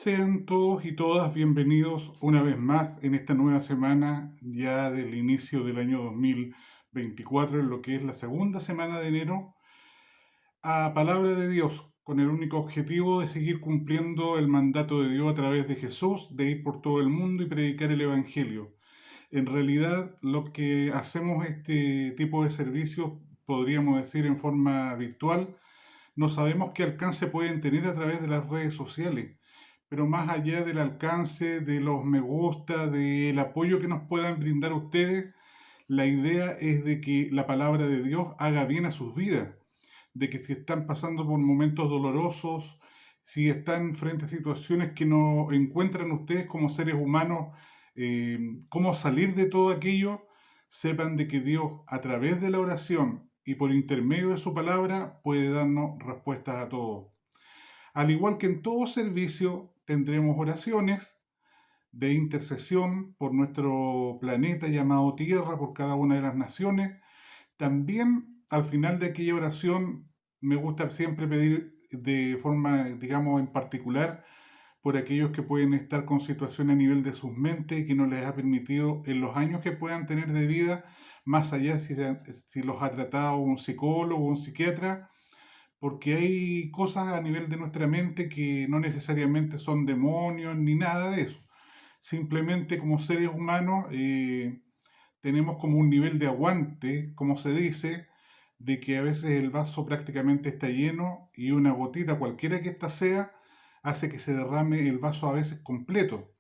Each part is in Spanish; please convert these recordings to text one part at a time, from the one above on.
Sean todos y todas bienvenidos una vez más en esta nueva semana ya del inicio del año 2024, en lo que es la segunda semana de enero, a Palabra de Dios, con el único objetivo de seguir cumpliendo el mandato de Dios a través de Jesús, de ir por todo el mundo y predicar el Evangelio. En realidad, lo que hacemos este tipo de servicios, podríamos decir en forma virtual, no sabemos qué alcance pueden tener a través de las redes sociales, pero más allá del alcance, de los me gusta, del apoyo que nos puedan brindar ustedes, la idea es de que la palabra de Dios haga bien a sus vidas, de que si están pasando por momentos dolorosos, si están frente a situaciones que no encuentran ustedes como seres humanos, cómo salir de todo aquello, sepan de que Dios a través de la oración y por intermedio de su palabra puede darnos respuestas a todo. Al igual que en todo servicio, tendremos oraciones de intercesión por nuestro planeta llamado Tierra, por cada una de las naciones. También al final de aquella oración me gusta siempre pedir de forma, digamos, en particular por aquellos que pueden estar con situaciones a nivel de sus mentes y que no les ha permitido en los años que puedan tener de vida, más allá si los ha tratado un psicólogo o un psiquiatra, porque hay cosas a nivel de nuestra mente que no necesariamente son demonios ni nada de eso. Simplemente como seres humanos tenemos como un nivel de aguante, como se dice, de que a veces el vaso prácticamente está lleno y una gotita, cualquiera que ésta sea, hace que se derrame el vaso a veces completo.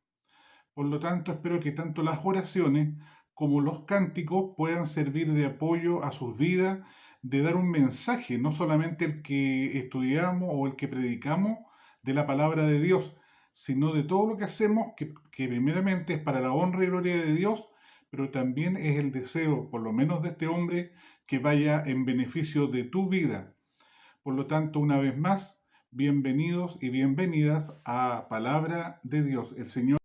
Por lo tanto, espero que tanto las oraciones como los cánticos puedan servir de apoyo a sus vidas, de dar un mensaje, no solamente el que estudiamos o el que predicamos de la palabra de Dios, sino de todo lo que hacemos, que primeramente es para la honra y gloria de Dios, pero también es el deseo, por lo menos de este hombre, que vaya en beneficio de tu vida. Por lo tanto, una vez más, bienvenidos y bienvenidas a Palabra de Dios. El Señor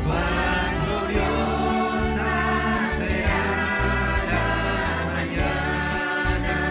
Cuando Dios nacerá la mañana,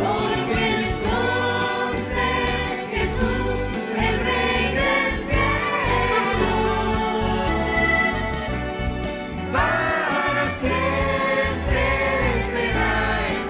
porque entonces Jesús, el Rey del cielo, para siempre será el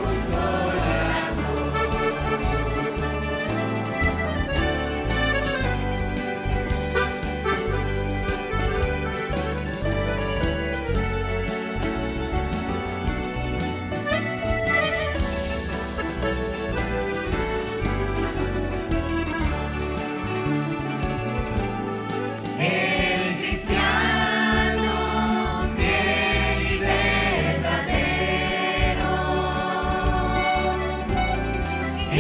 El cristiano fiel y verdadero, y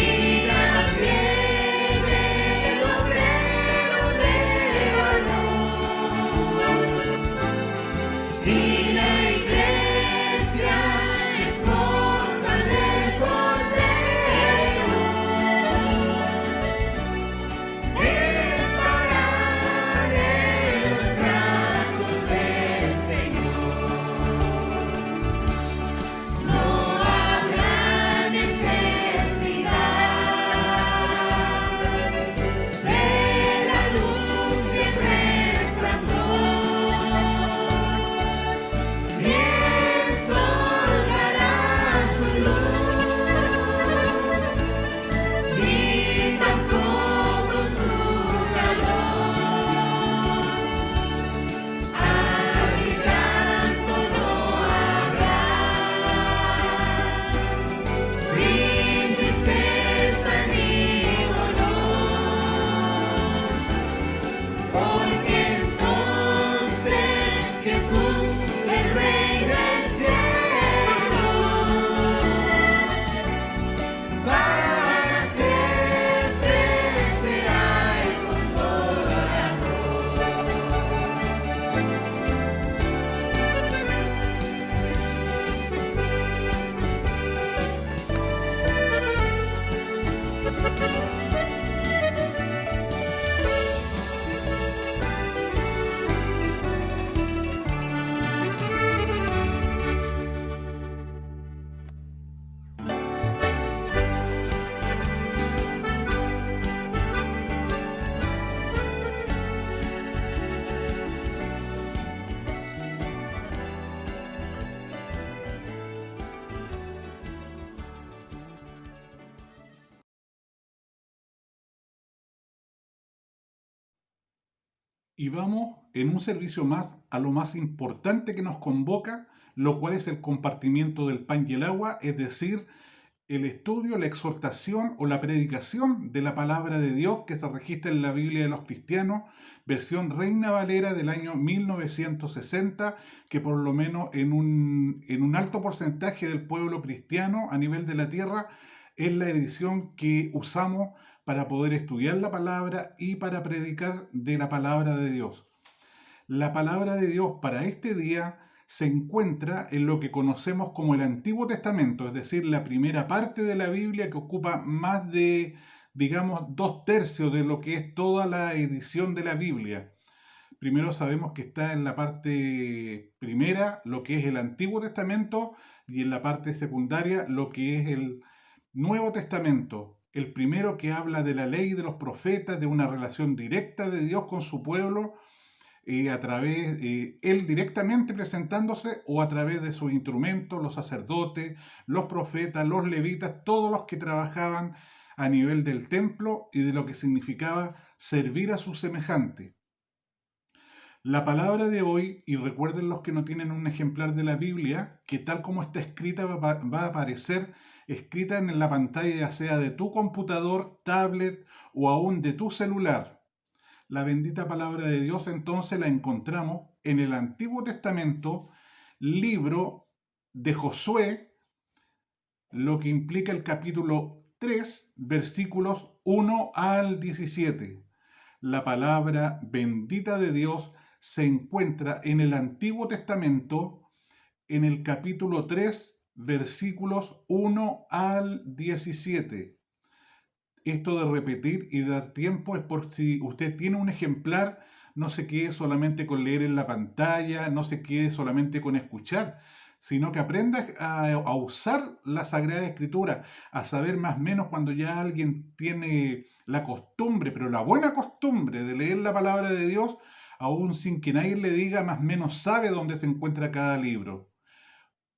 también el obrero de valor, y la iglesia esposa del Cordero, estará en los brazos del Señor. No habrá necesidad de la luz y el resplandor, ni el sol dará su luz, ni tampoco su calor. Al llanto no habrá, ni tristeza ni dolor, porque entonces Jesús, el Rey del cielo, para siempre será el Y vamos en un servicio más a lo más importante que nos convoca, lo cual es el compartimiento del pan y el agua, es decir, el estudio, la exhortación o la predicación de la palabra de Dios que se registra en la Biblia de los cristianos, versión Reina Valera del año 1960, que por lo menos en un alto porcentaje del pueblo cristiano a nivel de la tierra es la edición que usamos para poder estudiar la palabra y para predicar de la palabra de Dios. La palabra de Dios para este día se encuentra en lo que conocemos como el Antiguo Testamento, es decir, la primera parte de la Biblia que ocupa más de, digamos, 2/3 de lo que es toda la edición de la Biblia. Primero sabemos que está en la parte primera lo que es el Antiguo Testamento y en la parte secundaria lo que es el Nuevo Testamento. El primero que habla de la ley y de los profetas, de una relación directa de Dios con su pueblo, a través, él directamente presentándose o a través de sus instrumentos, los sacerdotes, los profetas, los levitas, todos los que trabajaban a nivel del templo y de lo que significaba servir a su semejante. La palabra de hoy, y recuerden los que no tienen un ejemplar de la Biblia, que tal como está escrita va a aparecer escrita en la pantalla, ya sea de tu computador, tablet o aún de tu celular. La bendita palabra de Dios entonces la encontramos en el Antiguo Testamento, libro de Josué, lo que implica el capítulo 3, versículos 1 al 17. La palabra bendita de Dios se encuentra en el Antiguo Testamento, en el capítulo 3, versículos 1 al 17. Esto de repetir y dar tiempo es por si usted tiene un ejemplar, no se quede solamente con leer en la pantalla, no se quede solamente con escuchar, sino que aprenda a usar la Sagrada Escritura, a saber más o menos cuando ya alguien tiene la costumbre, pero la buena costumbre de leer la palabra de Dios, aún sin que nadie le diga, más o menos sabe dónde se encuentra cada libro.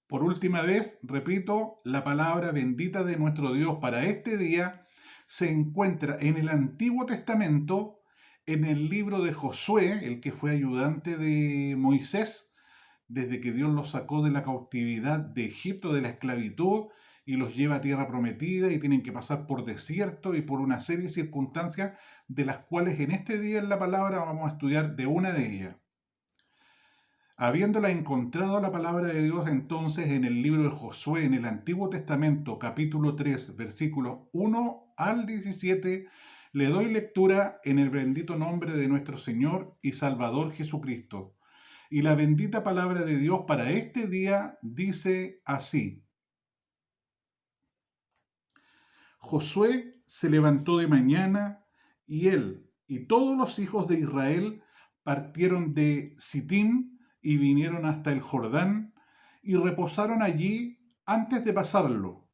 Por última vez, repito, la palabra bendita de nuestro Dios para este día se encuentra en el Antiguo Testamento, en el libro de Josué, el que fue ayudante de Moisés, desde que Dios los sacó de la cautividad de Egipto, de la esclavitud, y los lleva a tierra prometida y tienen que pasar por desierto y por una serie de circunstancias de las cuales en este día en la palabra vamos a estudiar de una de ellas. Habiéndola encontrado la palabra de Dios entonces en el libro de Josué, en el Antiguo Testamento, capítulo 3, versículos 1 al 17, le doy lectura en el bendito nombre de nuestro Señor y Salvador Jesucristo. Y la bendita palabra de Dios para este día dice así. Josué se levantó de mañana y él y todos los hijos de Israel partieron de Sittim y vinieron hasta el Jordán y reposaron allí antes de pasarlo.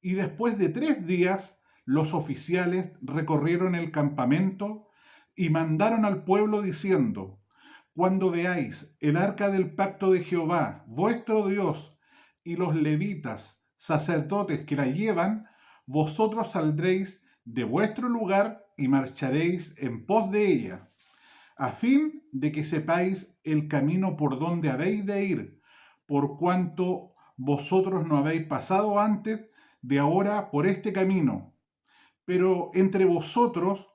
Y después de 3 días los oficiales recorrieron el campamento y mandaron al pueblo diciendo: cuando veáis el arca del pacto de Jehová, vuestro Dios, y los levitas, sacerdotes que la llevan, vosotros saldréis de vuestro lugar y marcharéis en pos de ella, a fin de que sepáis el camino por donde habéis de ir, por cuanto vosotros no habéis pasado antes de ahora por este camino. Pero entre vosotros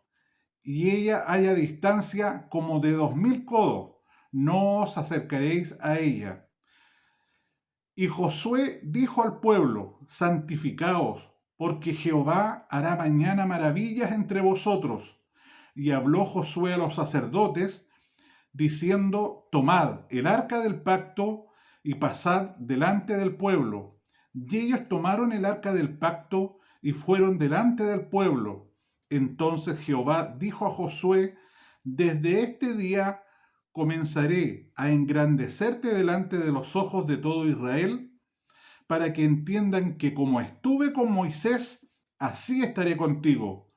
y ella haya distancia como de 2000 codos, no os acercaréis a ella. Y Josué dijo al pueblo: santificaos, porque Jehová hará mañana maravillas entre vosotros. Y habló Josué a los sacerdotes, diciendo: tomad el arca del pacto y pasad delante del pueblo. Y ellos tomaron el arca del pacto y fueron delante del pueblo. Entonces Jehová dijo a Josué: desde este día comenzaré a engrandecerte delante de los ojos de todo Israel, para que entiendan que como estuve con Moisés, así estaré contigo.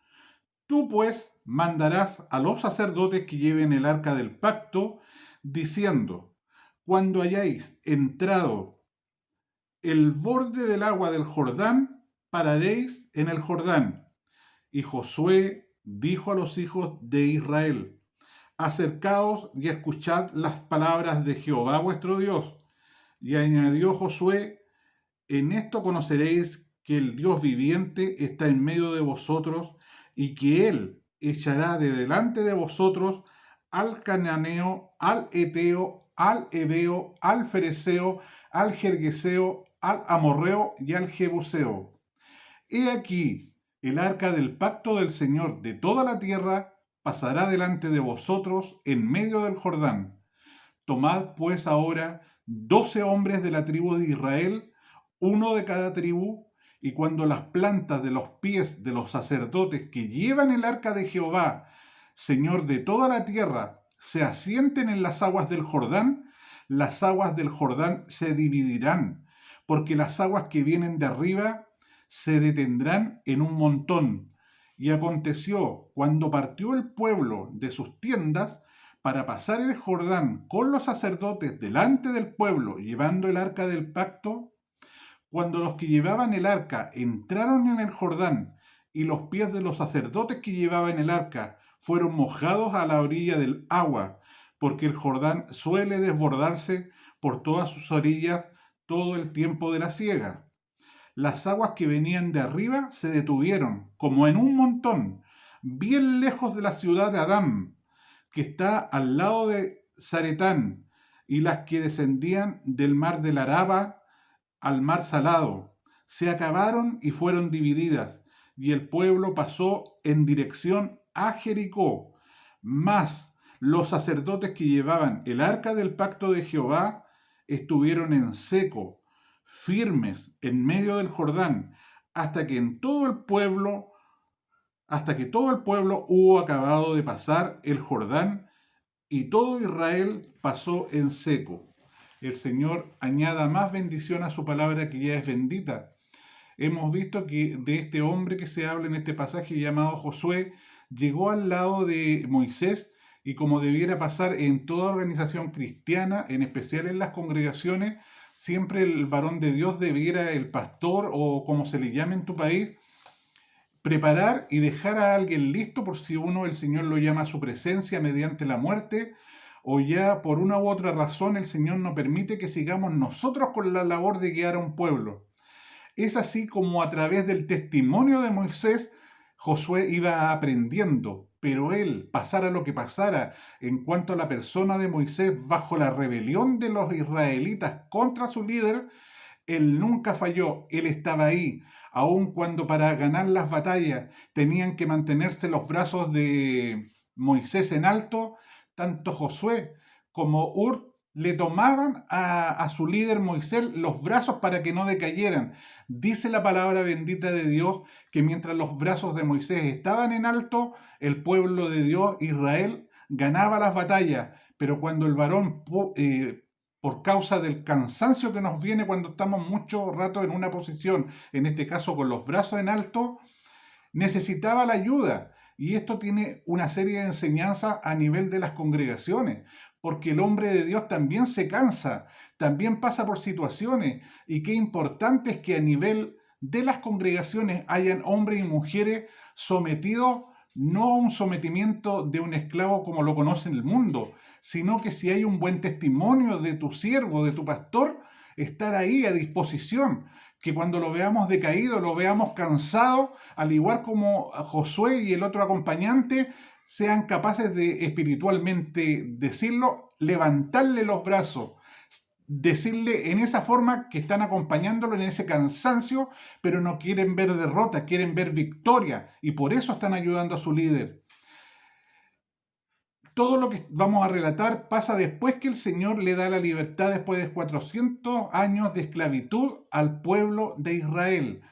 Tú pues mandarás a los sacerdotes que lleven el arca del pacto, diciendo: cuando hayáis entrado el borde del agua del Jordán, pararéis en el Jordán. Y Josué dijo a los hijos de Israel: acercaos y escuchad las palabras de Jehová vuestro Dios. Y añadió Josué: en esto conoceréis que el Dios viviente está en medio de vosotros, y que él echará de delante de vosotros al cananeo, al eteo, al heveo, al fereceo, al jergueseo, al amorreo y al jebuseo. He aquí, el arca del pacto del Señor de toda la tierra pasará delante de vosotros en medio del Jordán. Tomad pues ahora 12 hombres de la tribu de Israel, uno de cada tribu, y cuando las plantas de los pies de los sacerdotes que llevan el arca de Jehová, Señor de toda la tierra, se asienten en las aguas del Jordán, las aguas del Jordán se dividirán, porque las aguas que vienen de arriba se detendrán en un montón. Y aconteció, cuando partió el pueblo de sus tiendas para pasar el Jordán con los sacerdotes delante del pueblo, llevando el arca del pacto, cuando los que llevaban el arca entraron en el Jordán y los pies de los sacerdotes que llevaban el arca fueron mojados a la orilla del agua, porque el Jordán suele desbordarse por todas sus orillas todo el tiempo de la siega. Las aguas que venían de arriba se detuvieron, como en un montón, bien lejos de la ciudad de Adám, que está al lado de Zaretán, y las que descendían del mar del Araba al mar salado. Se acabaron y fueron divididas, y el pueblo pasó en dirección a Jericó. Mas los sacerdotes que llevaban el arca del pacto de Jehová estuvieron en seco, firmes en medio del Jordán, hasta que todo el pueblo hubo acabado de pasar el Jordán, y todo Israel pasó en seco. el Señor añada más bendición a su palabra que ya es bendita. Hemos visto que de este hombre que se habla en este pasaje llamado Josué, llegó al lado de Moisés y como debiera pasar en toda organización cristiana, en especial en las congregaciones, siempre el varón de Dios debiera, el pastor o como se le llame en tu país, preparar y dejar a alguien listo por si uno, el Señor lo llama a su presencia mediante la muerte, o ya por una u otra razón el Señor no permite que sigamos nosotros con la labor de guiar a un pueblo. Es así como a través del testimonio de Moisés, Josué iba aprendiendo, pero él, pasara lo que pasara, en cuanto a la persona de Moisés bajo la rebelión de los israelitas contra su líder, él nunca falló, él estaba ahí, aun cuando para ganar las batallas tenían que mantenerse los brazos de Moisés en alto, tanto Josué como Ur le tomaban a su líder Moisés los brazos para que no decayeran. Dice la palabra bendita de Dios que mientras los brazos de Moisés estaban en alto, el pueblo de Dios, Israel, ganaba las batallas, pero cuando el varón por causa del cansancio que nos viene cuando estamos mucho rato en una posición, en este caso con los brazos en alto, necesitaba la ayuda. Y esto tiene una serie de enseñanzas a nivel de las congregaciones, porque el hombre de Dios también se cansa, también pasa por situaciones, y qué importante es que a nivel de las congregaciones hayan hombres y mujeres sometidos no a un sometimiento de un esclavo como lo conoce el mundo, sino que si hay un buen testimonio de tu siervo, de tu pastor, estar ahí a disposición, que cuando lo veamos decaído, lo veamos cansado, al igual como Josué y el otro acompañante, sean capaces de espiritualmente decirlo, levantarle los brazos, decirle en esa forma que están acompañándolo en ese cansancio, pero no quieren ver derrota, quieren ver victoria, y por eso están ayudando a su líder. Todo lo que vamos a relatar pasa después que el Señor le da la libertad después de 400 años de esclavitud al pueblo de Israel.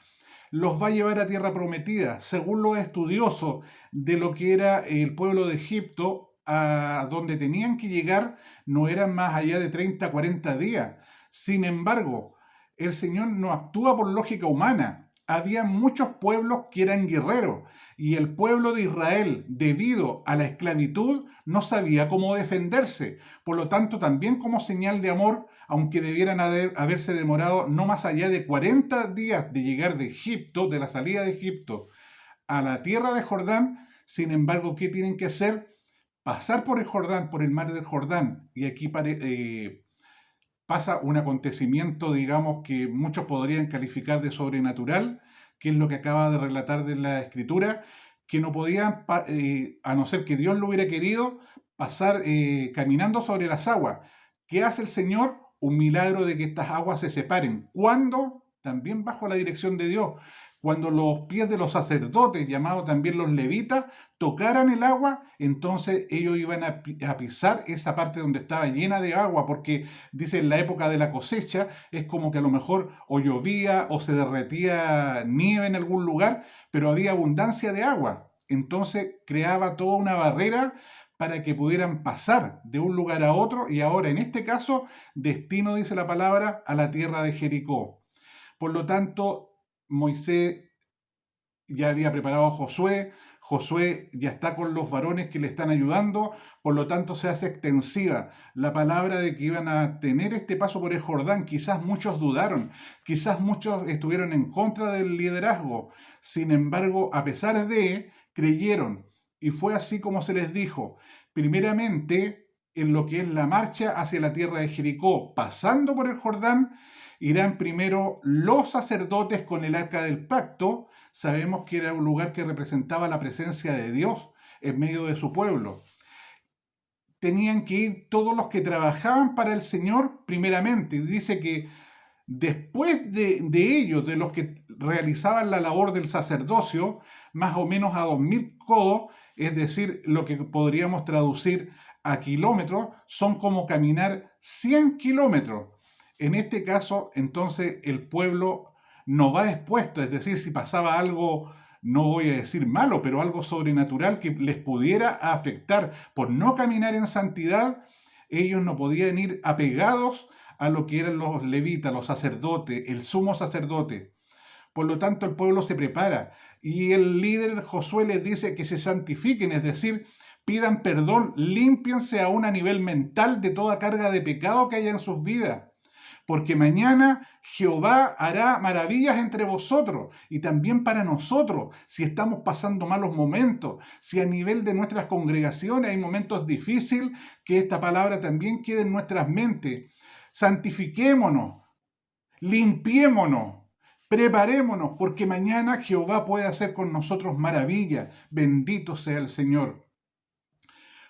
Los va a llevar a tierra prometida. Según los estudiosos de lo que era el pueblo de Egipto, a donde tenían que llegar no eran más allá de 30, 40 días. Sin embargo, el Señor no actúa por lógica humana. Había muchos pueblos que eran guerreros y el pueblo de Israel, debido a la esclavitud, no sabía cómo defenderse. Por lo tanto, también como señal de amor, aunque debieran haberse demorado no más allá de 40 días de llegar de Egipto, de la salida de Egipto, a la tierra de Jordán, sin embargo, ¿qué tienen que hacer? Pasar por el Jordán, por el mar del Jordán. Y aquí pasa un acontecimiento, digamos, que muchos podrían calificar de sobrenatural, que es lo que acaba de relatar de la Escritura, que no podían, a no ser que Dios lo hubiera querido, pasar caminando sobre las aguas. ¿Qué hace el Señor? Un milagro de que estas aguas se separen. ¿Cuándo? También bajo la dirección de Dios. Cuando los pies de los sacerdotes, llamados también los levitas, tocaran el agua, entonces ellos iban a pisar esa parte donde estaba llena de agua, porque dice en la época de la cosecha es como que a lo mejor o llovía o se derretía nieve en algún lugar, pero había abundancia de agua. Entonces creaba toda una barrera para que pudieran pasar de un lugar a otro y ahora en este caso, destino, dice la palabra, a la tierra de Jericó. Por lo tanto, Moisés ya había preparado a Josué, Josué ya está con los varones que le están ayudando, por lo tanto se hace extensiva la palabra de que iban a tener este paso por el Jordán. Quizás muchos dudaron, quizás muchos estuvieron en contra del liderazgo, sin embargo, a pesar de, creyeron, y fue así como se les dijo, primeramente en lo que es la marcha hacia la tierra de Jericó, pasando por el Jordán, irán primero los sacerdotes con el arca del pacto. Sabemos que era un lugar que representaba la presencia de Dios en medio de su pueblo. Tenían que ir todos los que trabajaban para el Señor primeramente. Y dice que después de ellos, de los que realizaban la labor del sacerdocio, más o menos a 2000 codos, es decir, lo que podríamos traducir a kilómetros, son como caminar 100 kilómetros. En este caso, entonces, el pueblo no va expuesto, es decir, si pasaba algo, no voy a decir malo, pero algo sobrenatural que les pudiera afectar por no caminar en santidad, ellos no podían ir apegados a lo que eran los levitas, los sacerdotes, el sumo sacerdote. Por lo tanto, el pueblo se prepara y el líder Josué les dice que se santifiquen, es decir, pidan perdón, límpiense aún a nivel mental de toda carga de pecado que haya en sus vidas. Porque mañana Jehová hará maravillas entre vosotros y también para nosotros, si estamos pasando malos momentos, si a nivel de nuestras congregaciones hay momentos difíciles, que esta palabra también quede en nuestras mentes. Santifiquémonos, limpiémonos, preparémonos, porque mañana Jehová puede hacer con nosotros maravillas. Bendito sea el Señor.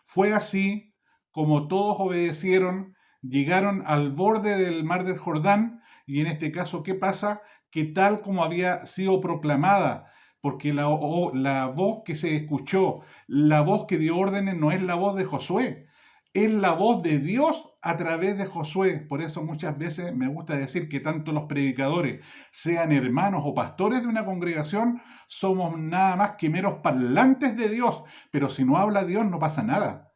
Fue así como todos obedecieron, llegaron al borde del mar del Jordán, y en este caso, ¿qué pasa? Que tal como había sido proclamada, porque la voz que se escuchó, la voz que dio órdenes, no es la voz de Josué, es la voz de Dios a través de Josué. Por eso muchas veces me gusta decir que tanto los predicadores, sean hermanos o pastores de una congregación, somos nada más que meros parlantes de Dios, pero si no habla Dios no pasa nada.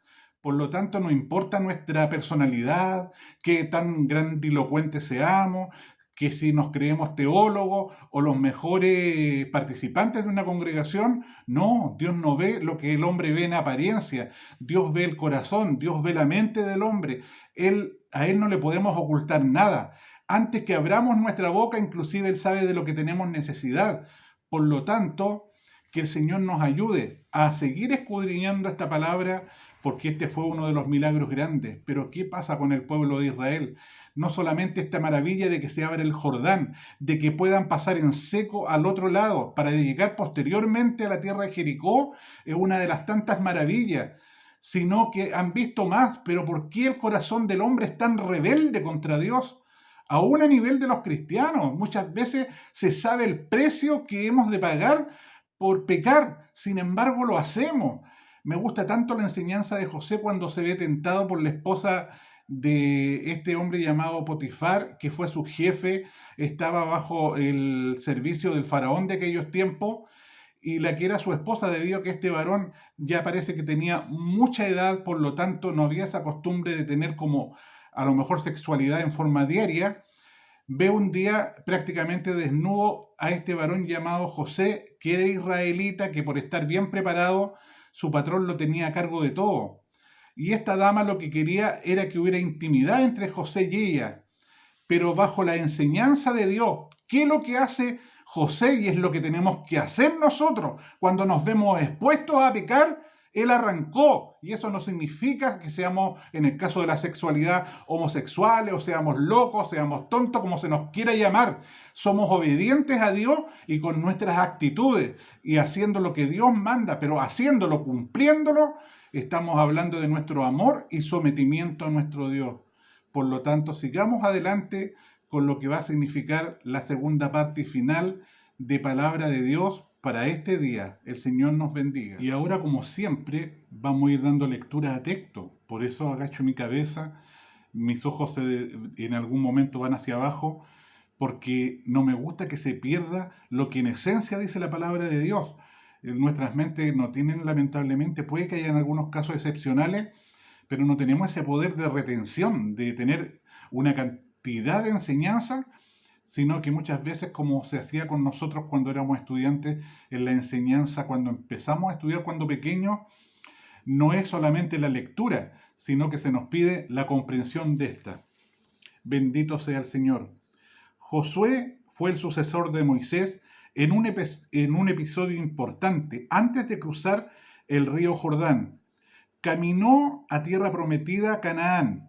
Por lo tanto, no importa nuestra personalidad, qué tan grandilocuentes seamos, que si nos creemos teólogos o los mejores participantes de una congregación. No, Dios no ve lo que el hombre ve en apariencia. Dios ve el corazón, Dios ve la mente del hombre. A Él no le podemos ocultar nada. Antes que abramos nuestra boca, inclusive Él sabe de lo que tenemos necesidad. Por lo tanto, que el Señor nos ayude a seguir escudriñando esta palabra, porque este fue uno de los milagros grandes. Pero ¿qué pasa con el pueblo de Israel? No solamente esta maravilla de que se abra el Jordán, de que puedan pasar en seco al otro lado para llegar posteriormente a la tierra de Jericó, es una de las tantas maravillas, sino que han visto más. Pero ¿por qué el corazón del hombre es tan rebelde contra Dios? Aún a nivel de los cristianos, muchas veces se sabe el precio que hemos de pagar por pecar, sin embargo lo hacemos. Me gusta tanto la enseñanza de José cuando se ve tentado por la esposa de este hombre llamado Potifar, que fue su jefe, estaba bajo el servicio del faraón de aquellos tiempos, y la que era su esposa, debido a que este varón ya parece que tenía mucha edad, por lo tanto no había esa costumbre de tener como a lo mejor sexualidad en forma diaria. Ve un día prácticamente desnudo a este varón llamado José, que era israelita, que por estar bien preparado, su patrón lo tenía a cargo de todo. Y esta dama lo que quería era que hubiera intimidad entre José y ella, pero bajo la enseñanza de Dios. ¿Qué es lo que hace José? Y es lo que tenemos que hacer nosotros cuando nos vemos expuestos a pecar. Él arrancó, y eso no significa que seamos, en el caso de la sexualidad, homosexuales, o seamos locos, seamos tontos, como se nos quiera llamar. Somos obedientes a Dios y con nuestras actitudes, y haciendo lo que Dios manda, pero haciéndolo, cumpliéndolo, estamos hablando de nuestro amor y sometimiento a nuestro Dios. Por lo tanto, sigamos adelante con lo que va a significar la segunda parte y final de Palabra de Dios para este día. El Señor nos bendiga. Y ahora, como siempre, vamos a ir dando lectura a texto. Por eso agacho mi cabeza, mis ojos en algún momento van hacia abajo, porque no me gusta que se pierda lo que en esencia dice la palabra de Dios. Nuestras mentes no tienen, lamentablemente, puede que haya en algunos casos excepcionales, pero no tenemos ese poder de retención, de tener una cantidad de enseñanza, sino que muchas veces, como se hacía con nosotros cuando éramos estudiantes, en la enseñanza, cuando empezamos a estudiar cuando pequeños, no es solamente la lectura, sino que se nos pide la comprensión de esta. Bendito sea el Señor. Josué fue el sucesor de Moisés en un episodio importante, antes de cruzar el río Jordán. Caminó a tierra prometida, Canaán,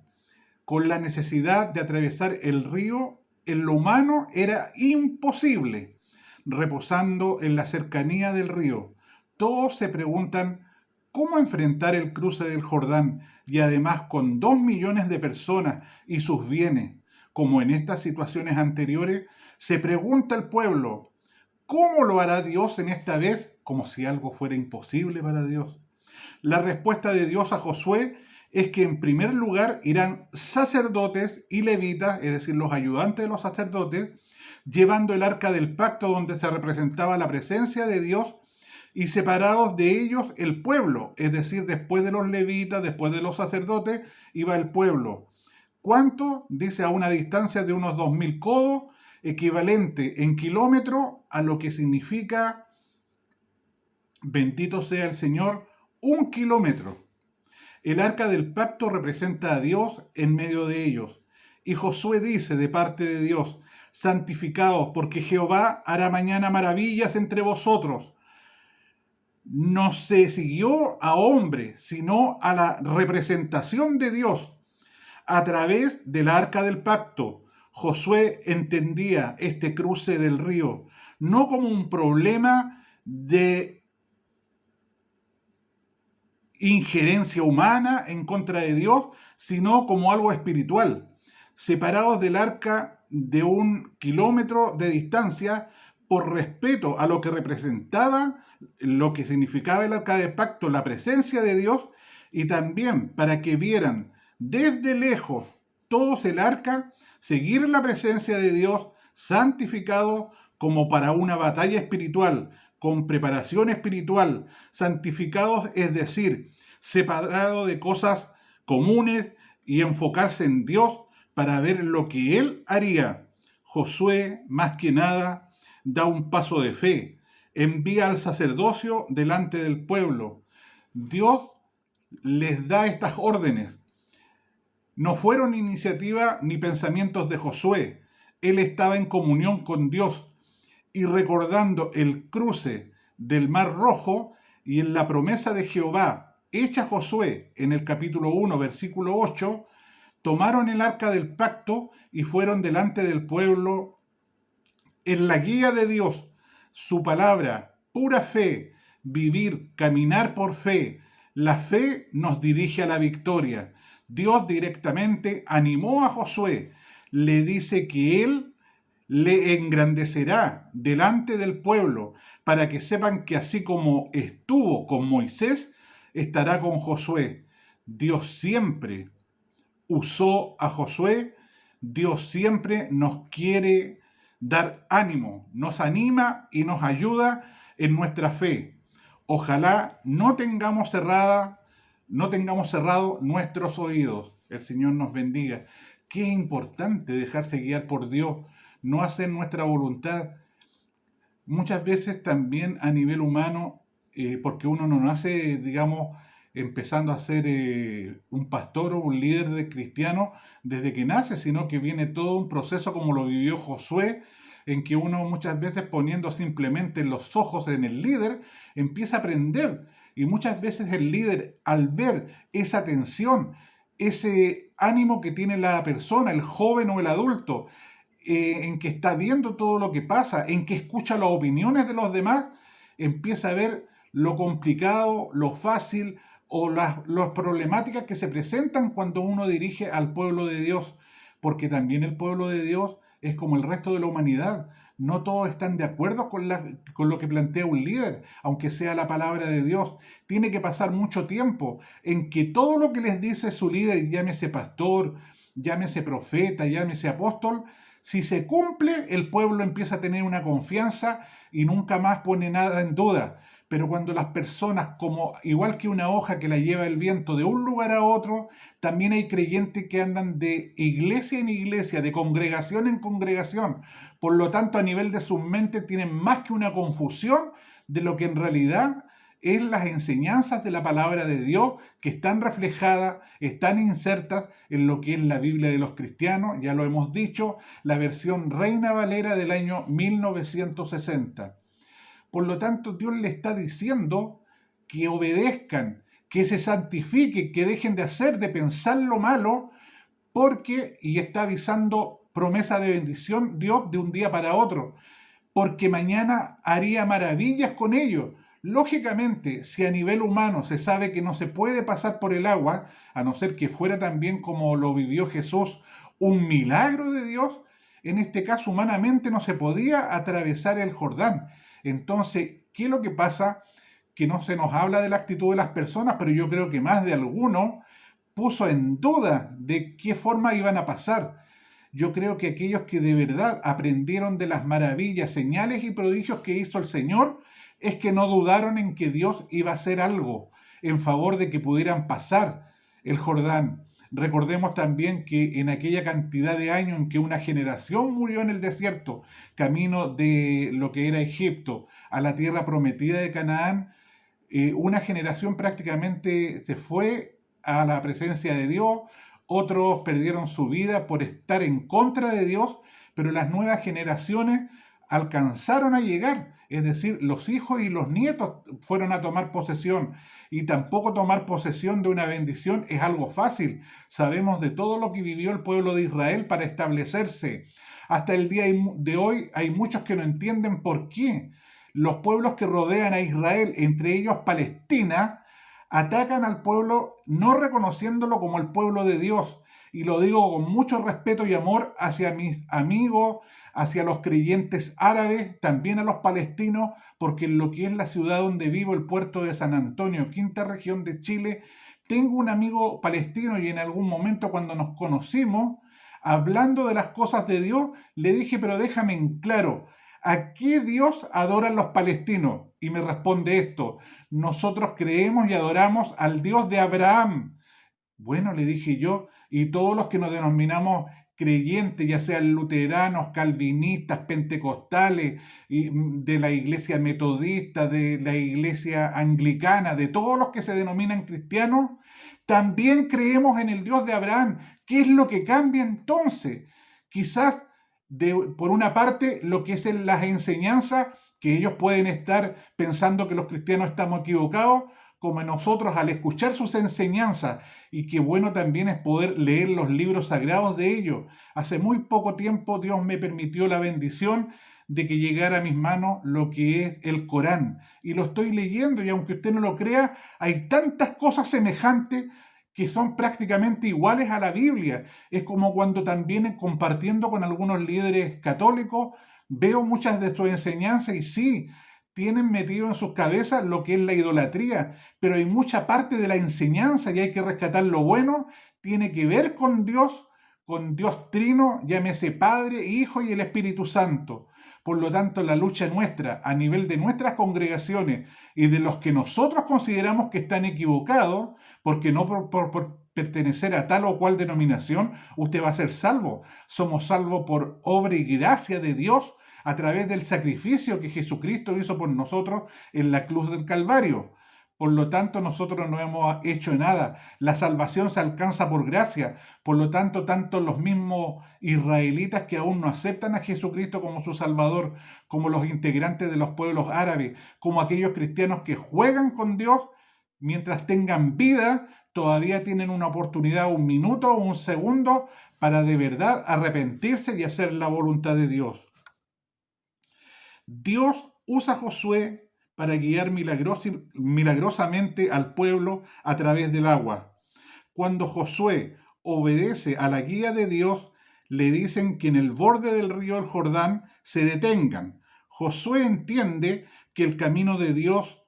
con la necesidad de atravesar el río. En lo humano era imposible, reposando en la cercanía del río. Todos se preguntan cómo enfrentar el cruce del Jordán, y además con 2 millones de personas y sus bienes. Como en estas situaciones anteriores, se pregunta el pueblo, ¿cómo lo hará Dios en esta vez? Como si algo fuera imposible para Dios. La respuesta de Dios a Josué es que en primer lugar irán sacerdotes y levitas, es decir, los ayudantes de los sacerdotes, llevando el arca del pacto donde se representaba la presencia de Dios, y separados de ellos el pueblo, es decir, después de los levitas, después de los sacerdotes, iba el pueblo. ¿Cuánto? Dice a una distancia de unos 2000 codos, equivalente en kilómetro a lo que significa, bendito sea el Señor, 1 kilómetro. El arca del pacto representa a Dios en medio de ellos. Y Josué dice de parte de Dios: santificaos, porque Jehová hará mañana maravillas entre vosotros. No se siguió a hombre, sino a la representación de Dios a través del arca del pacto. Josué entendía este cruce del río no como un problema de injerencia humana en contra de Dios, sino como algo espiritual. Separados del arca de 1 kilómetro de distancia, por respeto a lo que representaba, lo que significaba el arca del pacto, la presencia de Dios, y también para que vieran desde lejos todos el arca, seguir la presencia de Dios santificado como para una batalla espiritual, con preparación espiritual, santificados, es decir, separado de cosas comunes y enfocarse en Dios para ver lo que Él haría. Josué, más que nada, da un paso de fe, envía al sacerdocio delante del pueblo. Dios les da estas órdenes. No fueron iniciativa ni pensamientos de Josué. Él estaba en comunión con Dios y recordando el cruce del Mar Rojo y en la promesa de Jehová hecha a Josué en el capítulo 1, versículo 8, tomaron el arca del pacto y fueron delante del pueblo en la guía de Dios, su palabra, pura fe, vivir, caminar por fe. La fe nos dirige a la victoria. Dios directamente animó a Josué, le dice que él le engrandecerá delante del pueblo para que sepan que así como estuvo con Moisés, estará con Josué. Dios siempre usó a Josué, Dios siempre nos quiere dar ánimo, nos anima y nos ayuda en nuestra fe. Ojalá no tengamos cerrado nuestros oídos. El Señor nos bendiga. Qué importante dejarse guiar por Dios, no hacer nuestra voluntad. Muchas veces también a nivel humano, porque uno no nace, digamos, empezando a ser un pastor o un líder de cristiano desde que nace, sino que viene todo un proceso como lo vivió Josué, en que uno muchas veces poniendo simplemente los ojos en el líder, empieza a aprender. Y muchas veces el líder, al ver esa tensión, ese ánimo que tiene la persona, el joven o el adulto, en que está viendo todo lo que pasa, en que escucha las opiniones de los demás, empieza a ver lo complicado, lo fácil o las problemáticas que se presentan cuando uno dirige al pueblo de Dios, porque también el pueblo de Dios es como el resto de la humanidad. No todos están de acuerdo con lo que plantea un líder, aunque sea la palabra de Dios. Tiene que pasar mucho tiempo en que todo lo que les dice su líder, llámese pastor, llámese profeta, llámese apóstol, si se cumple, el pueblo empieza a tener una confianza y nunca más pone nada en duda. Pero cuando las personas, como igual que una hoja que la lleva el viento de un lugar a otro, también hay creyentes que andan de iglesia en iglesia, de congregación en congregación. Por lo tanto, a nivel de sus mentes tienen más que una confusión de lo que en realidad es las enseñanzas de la palabra de Dios que están reflejadas, están insertas en lo que es la Biblia de los cristianos, ya lo hemos dicho, la versión Reina Valera del año 1960. Por lo tanto, Dios le está diciendo que obedezcan, que se santifiquen, que dejen de hacer, de pensar lo malo, porque, y está avisando promesa de bendición Dios de un día para otro, porque mañana haría maravillas con ellos. Lógicamente, si a nivel humano se sabe que no se puede pasar por el agua, a no ser que fuera también como lo vivió Jesús, un milagro de Dios, en este caso humanamente no se podía atravesar el Jordán. Entonces, ¿qué es lo que pasa? Que no se nos habla de la actitud de las personas, pero yo creo que más de alguno puso en duda de qué forma iban a pasar. Yo creo que aquellos que de verdad aprendieron de las maravillas, señales y prodigios que hizo el Señor, es que no dudaron en que Dios iba a hacer algo en favor de que pudieran pasar el Jordán. Recordemos también que en aquella cantidad de años en que una generación murió en el desierto, camino de lo que era Egipto a la tierra prometida de Canaán, una generación prácticamente se fue a la presencia de Dios, otros perdieron su vida por estar en contra de Dios, pero las nuevas generaciones alcanzaron a llegar, es decir, los hijos y los nietos fueron a tomar posesión. Y tampoco tomar posesión de una bendición es algo fácil. Sabemos de todo lo que vivió el pueblo de Israel para establecerse. Hasta el día de hoy hay muchos que no entienden por qué los pueblos que rodean a Israel, entre ellos Palestina, atacan al pueblo no reconociéndolo como el pueblo de Dios. Y lo digo con mucho respeto y amor hacia mis amigos, hacia los creyentes árabes, también a los palestinos, porque en lo que es la ciudad donde vivo, el puerto de San Antonio, quinta región de Chile, tengo un amigo palestino y en algún momento cuando nos conocimos, hablando de las cosas de Dios, le dije, pero déjame en claro, ¿a qué Dios adoran los palestinos? Y me responde esto, nosotros creemos y adoramos al Dios de Abraham. Bueno, le dije yo, y todos los que nos denominamos creyentes, ya sean luteranos, calvinistas, pentecostales, de la iglesia metodista, de la iglesia anglicana, de todos los que se denominan cristianos, también creemos en el Dios de Abraham. ¿Qué es lo que cambia entonces? Quizás, por una parte, lo que es en las enseñanzas, que ellos pueden estar pensando que los cristianos estamos equivocados, como nosotros al escuchar sus enseñanzas, y qué bueno también es poder leer los libros sagrados de ellos. Hace muy poco tiempo Dios me permitió la bendición de que llegara a mis manos lo que es el Corán, y lo estoy leyendo, y aunque usted no lo crea, hay tantas cosas semejantes que son prácticamente iguales a la Biblia. Es como cuando también compartiendo con algunos líderes católicos, veo muchas de sus enseñanzas y sí, tienen metido en sus cabezas lo que es la idolatría, pero hay mucha parte de la enseñanza y hay que rescatar lo bueno, tiene que ver con Dios Trino, llámese Padre, Hijo y el Espíritu Santo. Por lo tanto, la lucha nuestra a nivel de nuestras congregaciones y de los que nosotros consideramos que están equivocados, porque no por pertenecer a tal o cual denominación, usted va a ser salvo. Somos salvos por obra y gracia de Dios a través del sacrificio que Jesucristo hizo por nosotros en la cruz del Calvario. Por lo tanto, nosotros no hemos hecho nada. La salvación se alcanza por gracia. Por lo tanto, tanto los mismos israelitas que aún no aceptan a Jesucristo como su Salvador, como los integrantes de los pueblos árabes, como aquellos cristianos que juegan con Dios, mientras tengan vida, todavía tienen una oportunidad, un minuto o un segundo, para de verdad arrepentirse y hacer la voluntad de Dios. Dios usa a Josué para guiar milagrosamente al pueblo a través del agua. Cuando Josué obedece a la guía de Dios, le dicen que en el borde del río el Jordán se detengan. Josué entiende que el camino de Dios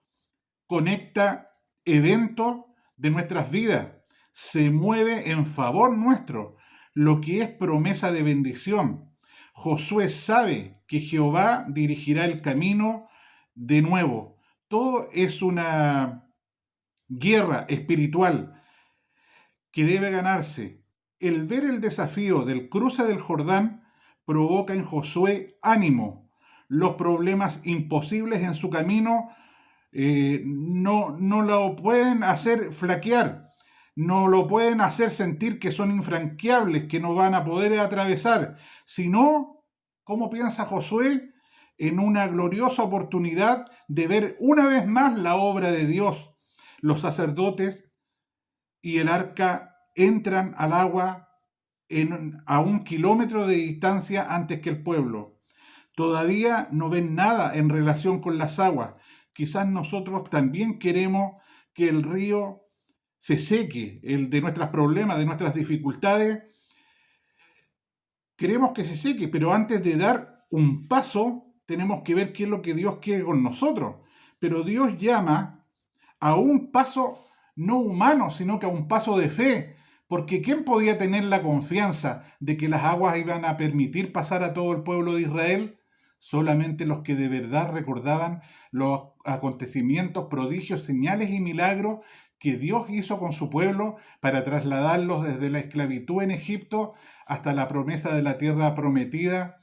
conecta eventos de nuestras vidas, se mueve en favor nuestro, lo que es promesa de bendición. Josué sabe que Jehová dirigirá el camino de nuevo. Todo es una guerra espiritual que debe ganarse. El ver el desafío del cruce del Jordán provoca en Josué ánimo. Los problemas imposibles en su camino no lo pueden hacer flaquear, no lo pueden hacer sentir que son infranqueables, que no van a poder atravesar, sino, ¿cómo piensa Josué? En una gloriosa oportunidad de ver una vez más la obra de Dios. Los sacerdotes y el arca entran al agua a 1 kilómetro de distancia antes que el pueblo. Todavía no ven nada en relación con las aguas. Quizás nosotros también queremos que el río se seque, el de nuestros problemas, de nuestras dificultades. Queremos que se seque, pero antes de dar un paso, tenemos que ver qué es lo que Dios quiere con nosotros. Pero Dios llama a un paso no humano, sino que a un paso de fe. Porque ¿quién podía tener la confianza de que las aguas iban a permitir pasar a todo el pueblo de Israel? Solamente los que de verdad recordaban los acontecimientos, prodigios, señales y milagros que Dios hizo con su pueblo para trasladarlos desde la esclavitud en Egipto hasta la promesa de la tierra prometida.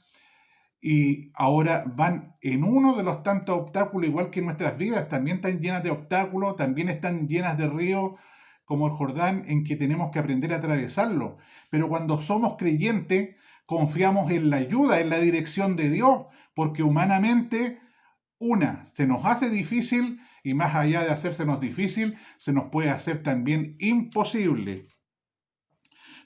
Y ahora van en uno de los tantos obstáculos, igual que nuestras vidas, también están llenas de obstáculos, también están llenas de ríos como el Jordán, en que tenemos que aprender a atravesarlo. Pero cuando somos creyentes, confiamos en la ayuda, en la dirección de Dios, porque humanamente, se nos hace difícil, y más allá de hacérsenos difícil, se nos puede hacer también imposible.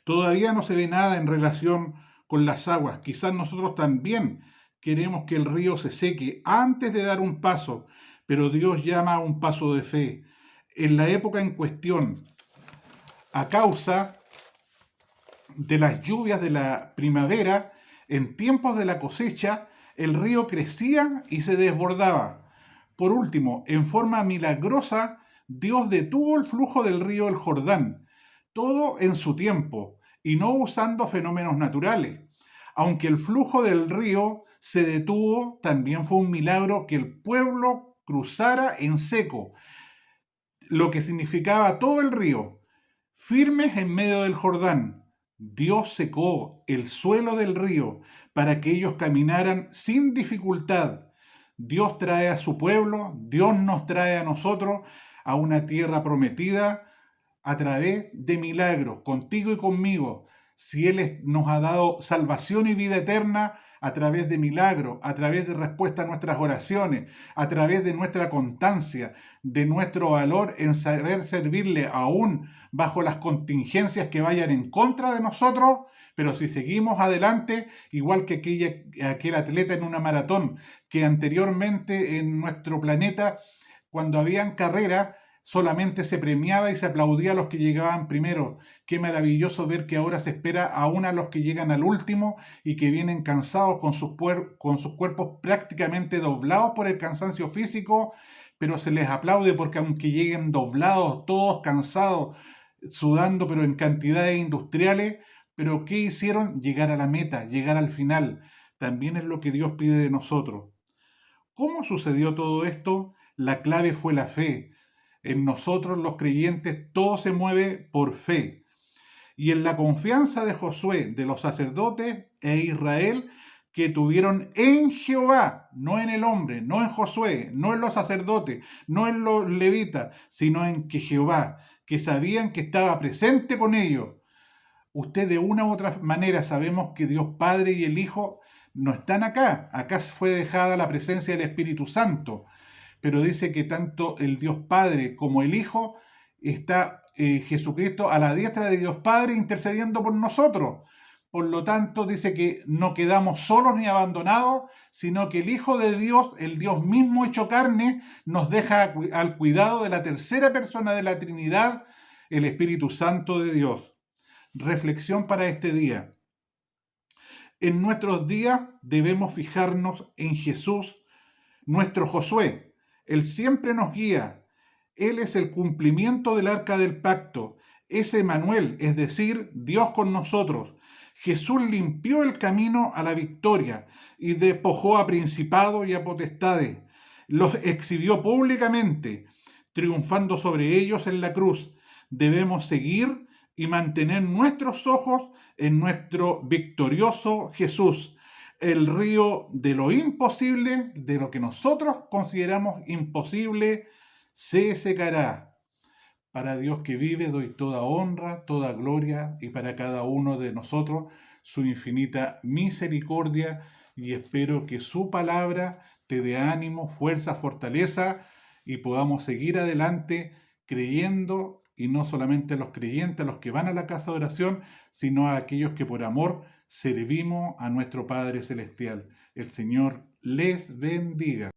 Todavía no se ve nada en relación con las aguas. Quizás nosotros también queremos que el río se seque antes de dar un paso, pero Dios llama a un paso de fe. En la época en cuestión, a causa de las lluvias de la primavera, en tiempos de la cosecha, el río crecía y se desbordaba. Por último, en forma milagrosa, Dios detuvo el flujo del río el Jordán, todo en su tiempo, y no usando fenómenos naturales. Aunque el flujo del río se detuvo, también fue un milagro que el pueblo cruzara en seco, lo que significaba todo el río, firmes en medio del Jordán. Dios secó el suelo del río para que ellos caminaran sin dificultad. Dios trae a su pueblo, Dios nos trae a nosotros a una tierra prometida a través de milagros, contigo y conmigo. Si Él nos ha dado salvación y vida eterna a través de milagros, a través de respuesta a nuestras oraciones, a través de nuestra constancia, de nuestro valor en saber servirle aún bajo las contingencias que vayan en contra de nosotros, pero si seguimos adelante, igual que aquel atleta en una maratón, que anteriormente en nuestro planeta, cuando habían carreras, solamente se premiaba y se aplaudía a los que llegaban primero. Qué maravilloso ver que ahora se espera aún a los que llegan al último y que vienen cansados con sus cuerpos prácticamente doblados por el cansancio físico, pero se les aplaude porque aunque lleguen doblados, todos cansados, sudando, pero en cantidades industriales, pero ¿qué hicieron? Llegar a la meta, llegar al final. También es lo que Dios pide de nosotros. ¿Cómo sucedió todo esto? La clave fue la fe. En nosotros los creyentes todo se mueve por fe. Y en la confianza de Josué, de los sacerdotes e Israel, que tuvieron en Jehová, no en el hombre, no en Josué, no en los sacerdotes, no en los levitas, sino en que Jehová, que sabían que estaba presente con ellos. Usted de una u otra manera sabemos que Dios Padre y el Hijo no están acá. Acá fue dejada la presencia del Espíritu Santo. Pero dice que tanto el Dios Padre como el Hijo está Jesucristo a la diestra de Dios Padre intercediendo por nosotros. Por lo tanto, dice que no quedamos solos ni abandonados, sino que el Hijo de Dios, el Dios mismo hecho carne, nos deja al cuidado de la tercera persona de la Trinidad, el Espíritu Santo de Dios. Reflexión para este día. En nuestros días debemos fijarnos en Jesús, nuestro Josué. Él siempre nos guía. Él es el cumplimiento del arca del pacto. Es Emmanuel, es decir, Dios con nosotros. Jesús limpió el camino a la victoria y despojó a principados y a potestades. Los exhibió públicamente, triunfando sobre ellos en la cruz. Debemos seguir y mantener nuestros ojos en nuestro victorioso Jesús. El río de lo imposible, de lo que nosotros consideramos imposible, se secará. Para Dios que vive doy toda honra, toda gloria, y para cada uno de nosotros su infinita misericordia, y espero que su palabra te dé ánimo, fuerza, fortaleza, y podamos seguir adelante creyendo, y no solamente a los creyentes, a los que van a la casa de oración, sino a aquellos que por amor servimos a nuestro Padre Celestial. El Señor les bendiga.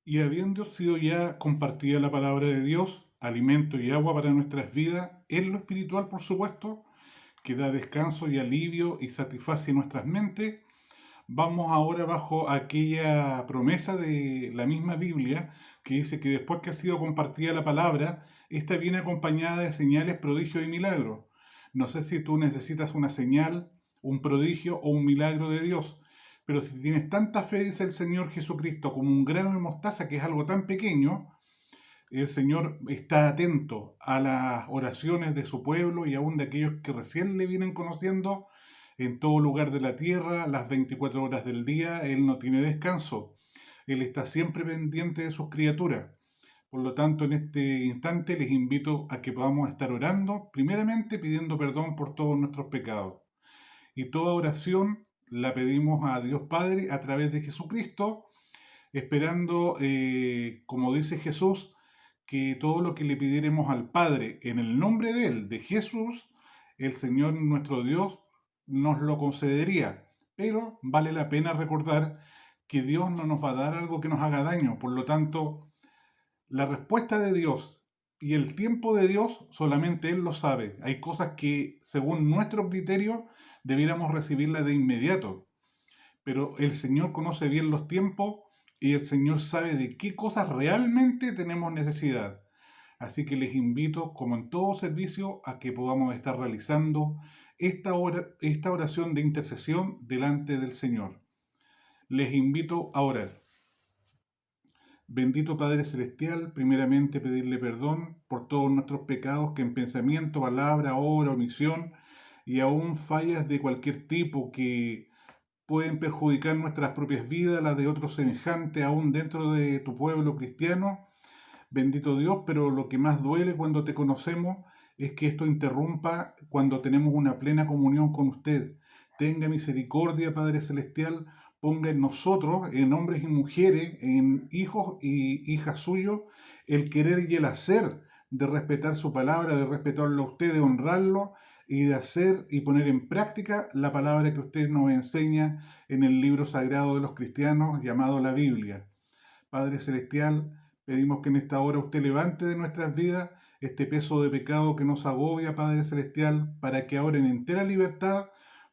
Y habiendo sido ya compartida la palabra de Dios, alimento y agua para nuestras vidas, en lo espiritual, por supuesto, que da descanso y alivio y satisface nuestras mentes, vamos ahora bajo aquella promesa de la misma Biblia que dice que después que ha sido compartida la palabra, esta viene acompañada de señales, prodigios y milagros. No sé si tú necesitas una señal, un prodigio o un milagro de Dios, pero si tienes tanta fe, dice el Señor Jesucristo, como un grano de mostaza, que es algo tan pequeño, el Señor está atento a las oraciones de su pueblo y aún de aquellos que recién le vienen conociendo en todo lugar de la tierra, las 24 horas del día. Él no tiene descanso. Él está siempre pendiente de sus criaturas. Por lo tanto, en este instante les invito a que podamos estar orando, primeramente pidiendo perdón por todos nuestros pecados. Y toda oración la pedimos a Dios Padre a través de Jesucristo, esperando, como dice Jesús, que todo lo que le pidiéremos al Padre en el nombre de Él, de Jesús, el Señor nuestro Dios nos lo concedería. Pero vale la pena recordar que Dios no nos va a dar algo que nos haga daño. Por lo tanto, la respuesta de Dios y el tiempo de Dios solamente Él lo sabe. Hay cosas que, según nuestro criterio, debiéramos recibirlas de inmediato. Pero el Señor conoce bien los tiempos y el Señor sabe de qué cosas realmente tenemos necesidad. Así que les invito, como en todo servicio, a que podamos estar realizando esta oración de intercesión delante del Señor. Les invito a orar. Bendito Padre Celestial, primeramente pedirle perdón por todos nuestros pecados que en pensamiento, palabra, obra, omisión y aún fallas de cualquier tipo que pueden perjudicar nuestras propias vidas, las de otros semejantes, aún dentro de tu pueblo cristiano. Bendito Dios, pero lo que más duele cuando te conocemos es que esto interrumpa cuando tenemos una plena comunión con usted. Tenga misericordia, Padre Celestial, ponga en nosotros, en hombres y mujeres, en hijos y hijas suyos, el querer y el hacer de respetar su palabra, de respetarlo a usted, de honrarlo y de hacer y poner en práctica la palabra que usted nos enseña en el libro sagrado de los cristianos llamado la Biblia. Padre Celestial, pedimos que en esta hora usted levante de nuestras vidas este peso de pecado que nos agobia, Padre Celestial, para que ahora en entera libertad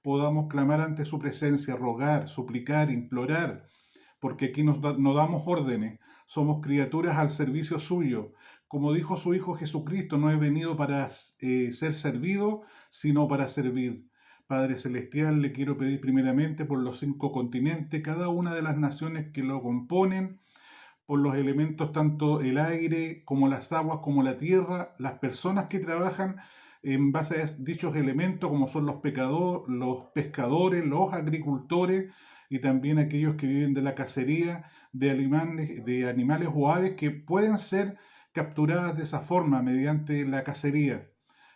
podamos clamar ante su presencia, rogar, suplicar, implorar, porque aquí no damos órdenes, somos criaturas al servicio suyo. Como dijo su Hijo Jesucristo, no he venido para ser servido, sino para servir. Padre Celestial, le quiero pedir primeramente por los 5 continentes, cada una de las naciones que lo componen, por los elementos, tanto el aire como las aguas, como la tierra, las personas que trabajan en base a dichos elementos, como son los pescadores, los agricultores y también aquellos que viven de la cacería de animales o aves que pueden ser capturadas de esa forma mediante la cacería.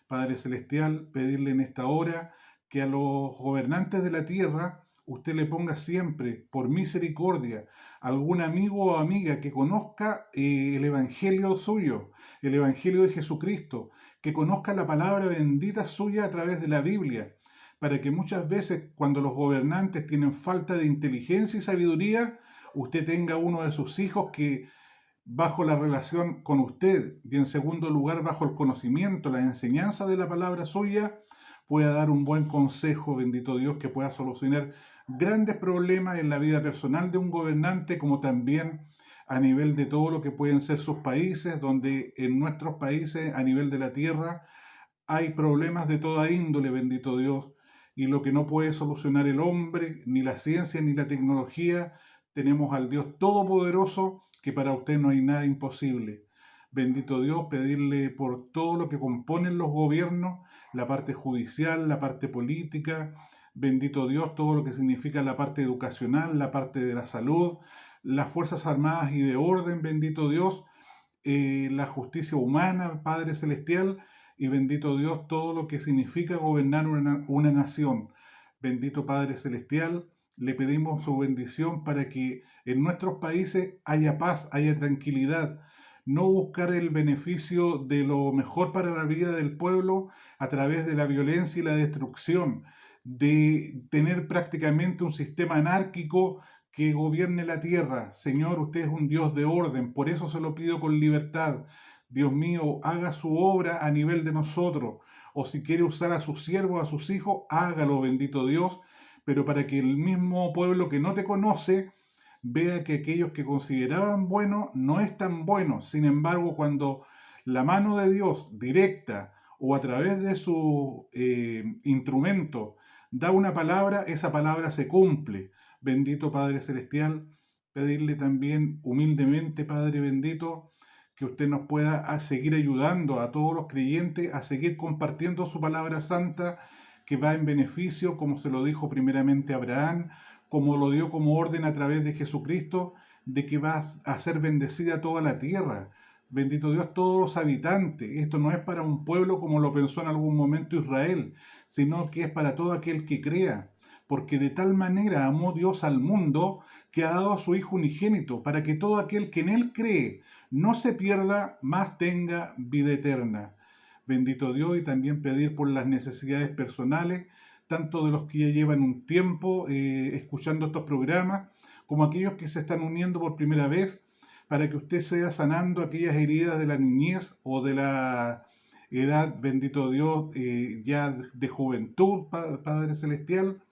Padre Celestial, pedirle en esta hora que a los gobernantes de la tierra usted le ponga siempre, por misericordia, algún amigo o amiga que conozca el Evangelio suyo, el Evangelio de Jesucristo, que conozca la palabra bendita suya a través de la Biblia, para que muchas veces cuando los gobernantes tienen falta de inteligencia y sabiduría, usted tenga uno de sus hijos que bajo la relación con usted y en segundo lugar bajo el conocimiento, la enseñanza de la palabra suya, pueda dar un buen consejo, bendito Dios, que pueda solucionar grandes problemas en la vida personal de un gobernante, como también a nivel de todo lo que pueden ser sus países, donde en nuestros países, a nivel de la tierra, hay problemas de toda índole, bendito Dios, y lo que no puede solucionar el hombre, ni la ciencia, ni la tecnología, tenemos al Dios Todopoderoso, que para usted no hay nada imposible. Bendito Dios, pedirle por todo lo que componen los gobiernos, la parte judicial, la parte política, bendito Dios, todo lo que significa la parte educacional, la parte de la salud, las Fuerzas Armadas y de orden, bendito Dios, la justicia humana, Padre Celestial, y bendito Dios, todo lo que significa gobernar una nación. Bendito Padre Celestial, le pedimos su bendición para que en nuestros países haya paz, haya tranquilidad, no buscar el beneficio de lo mejor para la vida del pueblo a través de la violencia y la destrucción, de tener prácticamente un sistema anárquico que gobierne la tierra. Señor, usted es un Dios de orden, por eso se lo pido con libertad. Dios mío, haga su obra a nivel de nosotros, o si quiere usar a sus siervos, a sus hijos, hágalo, bendito Dios, pero para que el mismo pueblo que no te conoce vea que aquellos que consideraban bueno no es tan bueno. Sin embargo, cuando la mano de Dios directa o a través de su instrumento da una palabra, esa palabra se cumple. Bendito Padre Celestial, pedirle también humildemente, Padre bendito, que usted nos pueda seguir ayudando a todos los creyentes a seguir compartiendo su palabra santa, que va en beneficio, como se lo dijo primeramente a Abraham, como lo dio como orden a través de Jesucristo, de que va a ser bendecida toda la tierra. Bendito Dios, todos los habitantes. Esto no es para un pueblo como lo pensó en algún momento Israel, sino que es para todo aquel que crea. Porque de tal manera amó Dios al mundo que ha dado a su Hijo unigénito, para que todo aquel que en Él cree no se pierda, mas tenga vida eterna. Bendito Dios, y también pedir por las necesidades personales, tanto de los que ya llevan un tiempo escuchando estos programas, como aquellos que se están uniendo por primera vez, para que usted sea sanando aquellas heridas de la niñez o de la edad, bendito Dios, ya de juventud, Padre Celestial,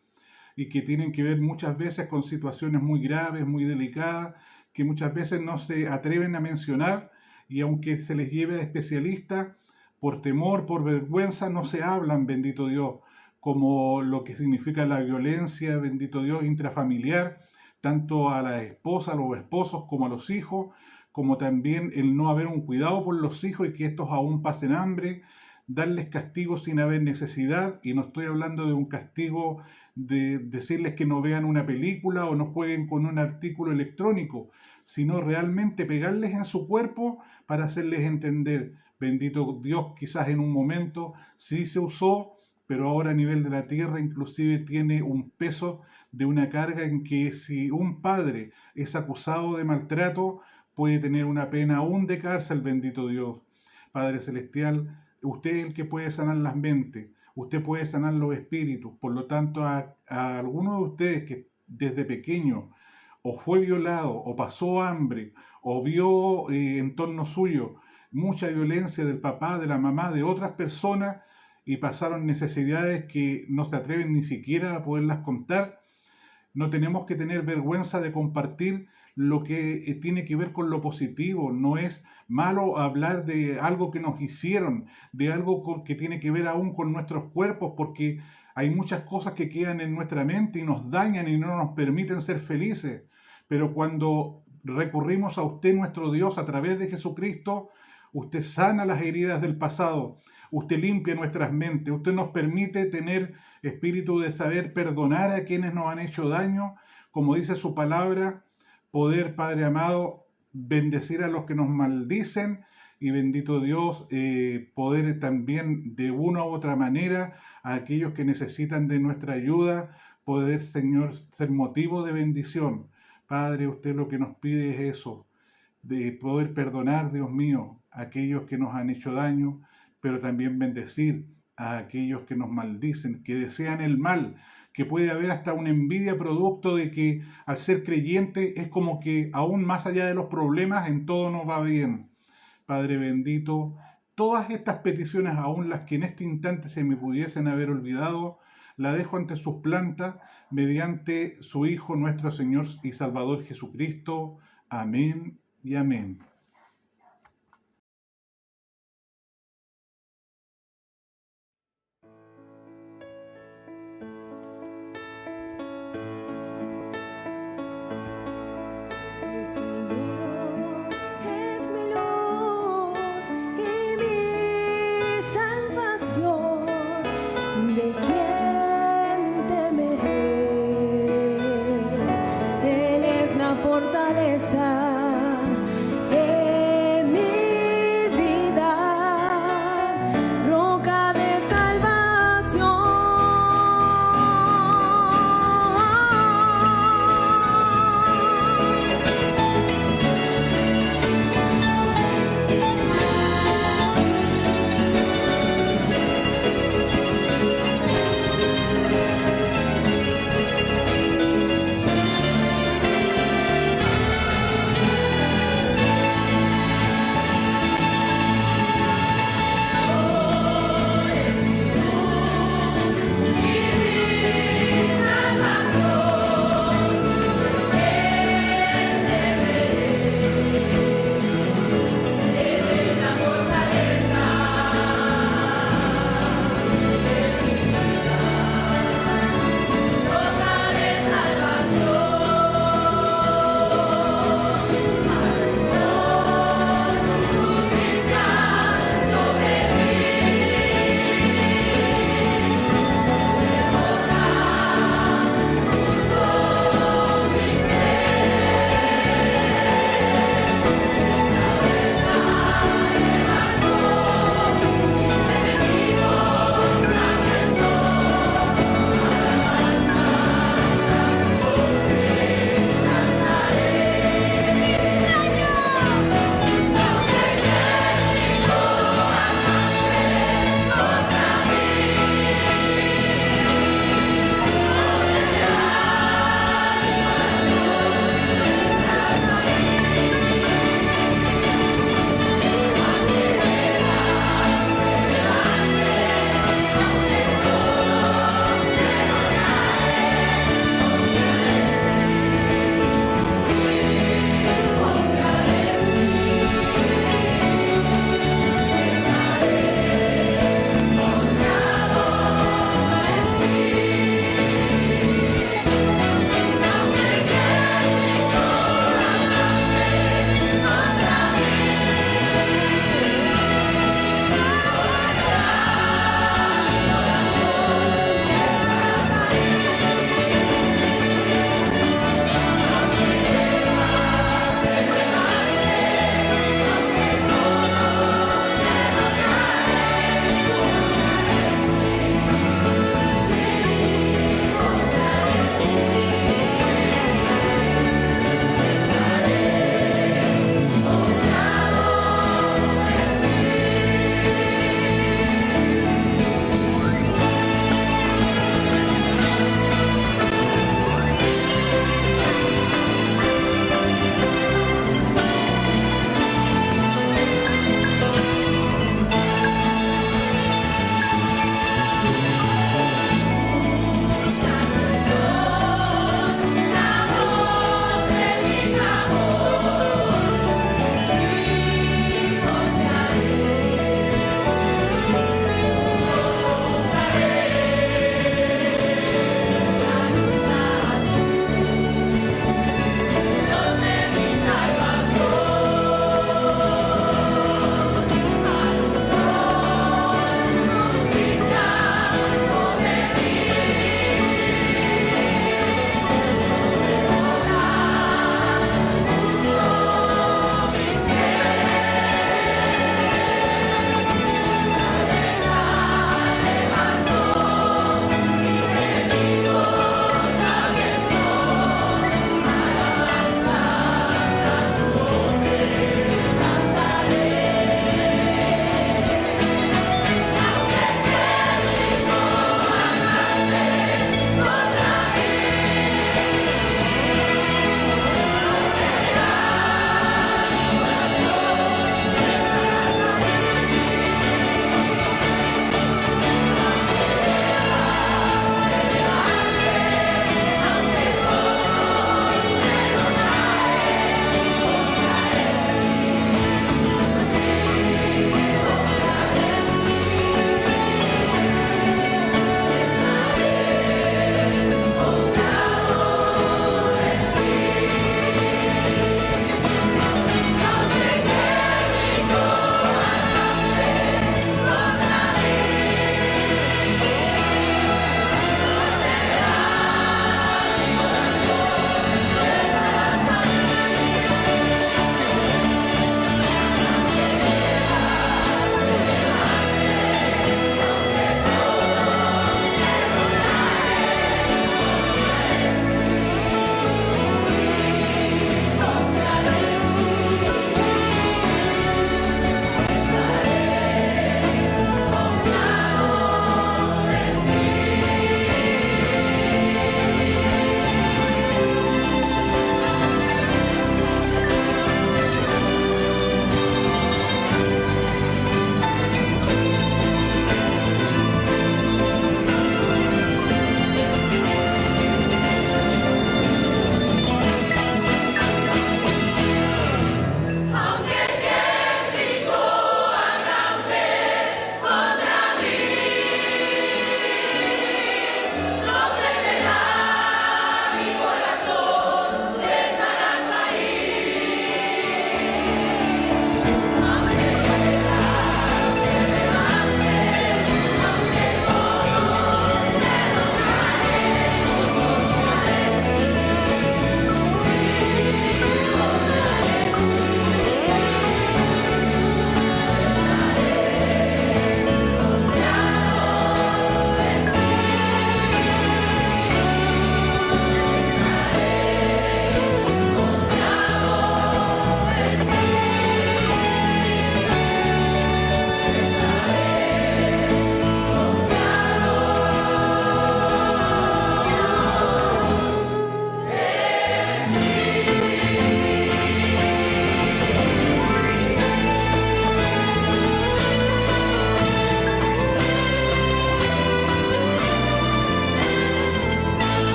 y que tienen que ver muchas veces con situaciones muy graves, muy delicadas, que muchas veces no se atreven a mencionar, y aunque se les lleve a especialistas, por temor, por vergüenza, no se hablan, bendito Dios, como lo que significa la violencia, bendito Dios, intrafamiliar, tanto a la esposa, a los esposos, como a los hijos, como también el no haber un cuidado por los hijos y que estos aún pasen hambre, darles castigo sin haber necesidad, y no estoy hablando de un castigo de decirles que no vean una película o no jueguen con un artículo electrónico, sino realmente pegarles en su cuerpo para hacerles entender. Bendito Dios, quizás en un momento sí se usó, pero ahora a nivel de la tierra inclusive tiene un peso de una carga en que si un padre es acusado de maltrato, puede tener una pena aún de cárcel, bendito Dios. Padre Celestial, usted es el que puede sanar las mentes, usted puede sanar los espíritus. Por lo tanto, a alguno de ustedes que desde pequeño o fue violado, o pasó hambre, o vio en torno suyo mucha violencia del papá, de la mamá, de otras personas, y pasaron necesidades que no se atreven ni siquiera a poderlas contar, no tenemos que tener vergüenza de compartir lo que tiene que ver con lo positivo. No es malo hablar de algo que nos hicieron, de algo que tiene que ver aún con nuestros cuerpos, porque hay muchas cosas que quedan en nuestra mente y nos dañan y no nos permiten ser felices. Pero cuando recurrimos a usted, nuestro Dios, a través de Jesucristo, usted sana las heridas del pasado, usted limpia nuestras mentes, usted nos permite tener espíritu de saber perdonar a quienes nos han hecho daño, como dice su palabra, poder, Padre amado, bendecir a los que nos maldicen, y bendito Dios, poder también de una u otra manera a aquellos que necesitan de nuestra ayuda, poder, Señor, ser motivo de bendición. Padre, usted lo que nos pide es eso, de poder perdonar, Dios mío, a aquellos que nos han hecho daño, pero también bendecir a aquellos que nos maldicen, que desean el mal, que puede haber hasta una envidia producto de que al ser creyente es como que aún más allá de los problemas en todo nos va bien. Padre bendito, todas estas peticiones, aún las que en este instante se me pudiesen haber olvidado, la dejo ante sus plantas mediante su Hijo nuestro Señor y Salvador Jesucristo. Amén y amén. El Señor es mi luz y mi salvación. ¿De quién temeré? Él es la fortaleza que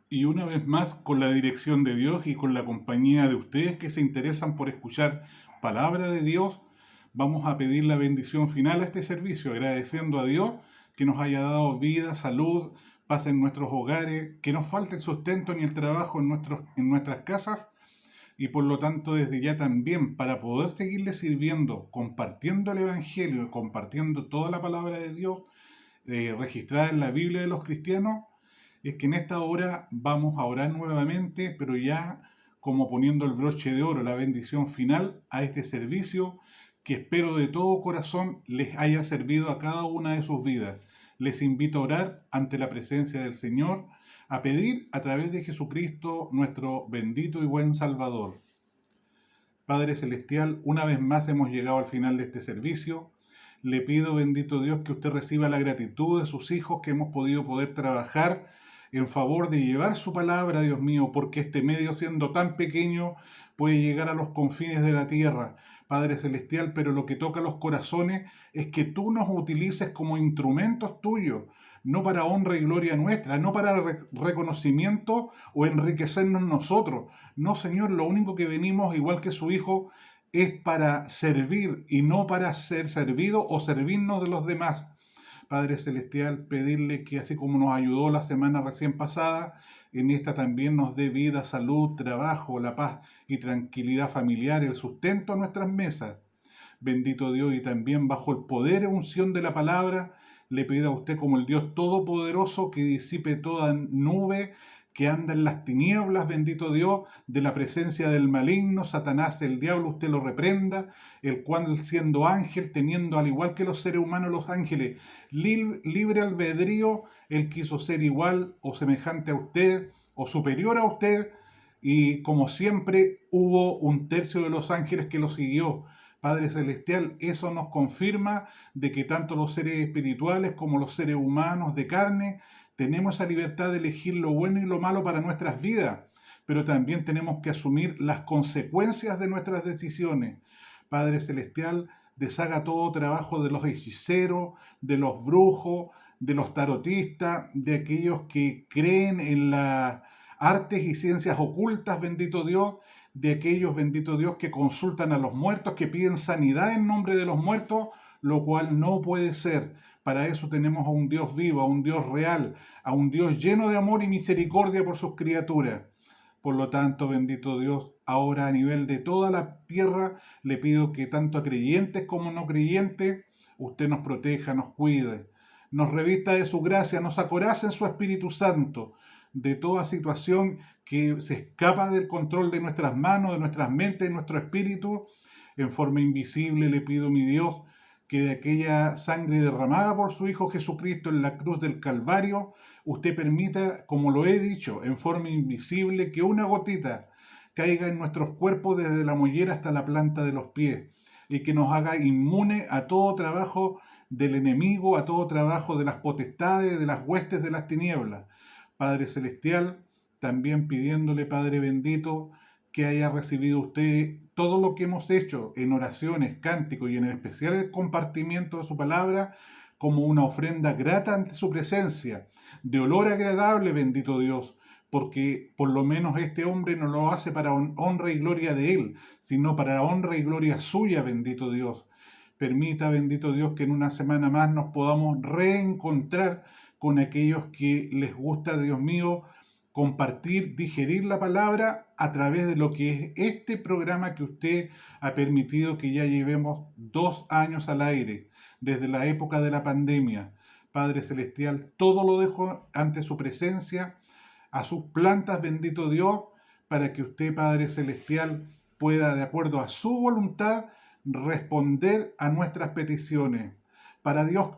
Y una vez más, con la dirección de Dios y con la compañía de ustedes que se interesan por escuchar palabra de Dios, vamos a pedir la bendición final a este servicio, agradeciendo a Dios que nos haya dado vida, salud, paz en nuestros hogares, que nos falte el sustento ni el trabajo en nuestras casas, y por lo tanto desde ya también para poder seguirle sirviendo, compartiendo el Evangelio, compartiendo toda la palabra de Dios registrada en la Biblia de los cristianos, es que en esta hora vamos a orar nuevamente, pero ya como poniendo el broche de oro, la bendición final a este servicio, que espero de todo corazón les haya servido a cada una de sus vidas. Les invito a orar ante la presencia del Señor, a pedir a través de Jesucristo, nuestro bendito y buen Salvador. Padre Celestial, una vez más hemos llegado al final de este servicio. Le pido, bendito Dios, que usted reciba la gratitud de sus hijos, que hemos poder trabajar en favor de llevar su palabra, Dios mío, porque este medio, siendo tan pequeño, puede llegar a los confines de la tierra, Padre Celestial, pero lo que toca a los corazones es que tú nos utilices como instrumentos tuyos, no para honra y gloria nuestra, no para reconocimiento o enriquecernos nosotros. No, Señor, lo único que venimos, igual que su Hijo, es para servir y no para ser servido o servirnos de los demás. Padre Celestial, pedirle que así como nos ayudó la semana recién pasada, en esta también nos dé vida, salud, trabajo, la paz y tranquilidad familiar, el sustento a nuestras mesas. Bendito Dios, y también bajo el poder y unción de la palabra, le pido a usted como el Dios Todopoderoso que disipe toda nube que anda en las tinieblas, bendito Dios, de la presencia del maligno, Satanás, el diablo, usted lo reprenda, el cual siendo ángel, teniendo al igual que los seres humanos, los ángeles, libre albedrío, él quiso ser igual o semejante a usted o superior a usted, y como siempre hubo un tercio de los ángeles que lo siguió. Padre Celestial, eso nos confirma de que tanto los seres espirituales como los seres humanos de carne tenemos esa libertad de elegir lo bueno y lo malo para nuestras vidas, pero también tenemos que asumir las consecuencias de nuestras decisiones. Padre Celestial, deshaga todo trabajo de los hechiceros, de los brujos, de los tarotistas, de aquellos que creen en las artes y ciencias ocultas, bendito Dios, de aquellos, bendito Dios, que consultan a los muertos, que piden sanidad en nombre de los muertos, lo cual no puede ser. Para eso tenemos a un Dios vivo, a un Dios real, a un Dios lleno de amor y misericordia por sus criaturas. Por lo tanto, bendito Dios, ahora a nivel de toda la tierra, le pido que tanto a creyentes como no creyentes, usted nos proteja, nos cuide, nos revista de su gracia, nos acorace en su Espíritu Santo, de toda situación que se escapa del control de nuestras manos, de nuestras mentes, de nuestro espíritu. En forma invisible le pido, mi Dios, que de aquella sangre derramada por su Hijo Jesucristo en la cruz del Calvario, usted permita, como lo he dicho, en forma invisible, que una gotita caiga en nuestros cuerpos desde la mollera hasta la planta de los pies, y que nos haga inmune a todo trabajo del enemigo, a todo trabajo de las potestades, de las huestes de las tinieblas. Padre Celestial, también pidiéndole, Padre bendito, que haya recibido usted todo lo que hemos hecho en oraciones, cánticos y en especial el compartimiento de su palabra como una ofrenda grata ante su presencia, de olor agradable, bendito Dios, porque por lo menos este hombre no lo hace para honra y gloria de él, sino para honra y gloria suya, bendito Dios. Permita, bendito Dios, que en una semana más nos podamos reencontrar con aquellos que les gusta, Dios mío, compartir, digerir la palabra a través de lo que es este programa que usted ha permitido que ya llevemos 2 años al aire, desde la época de la pandemia. Padre Celestial, todo lo dejo ante su presencia, a sus plantas, bendito Dios, para que usted, Padre Celestial, pueda, de acuerdo a su voluntad, responder a nuestras peticiones. Para Dios,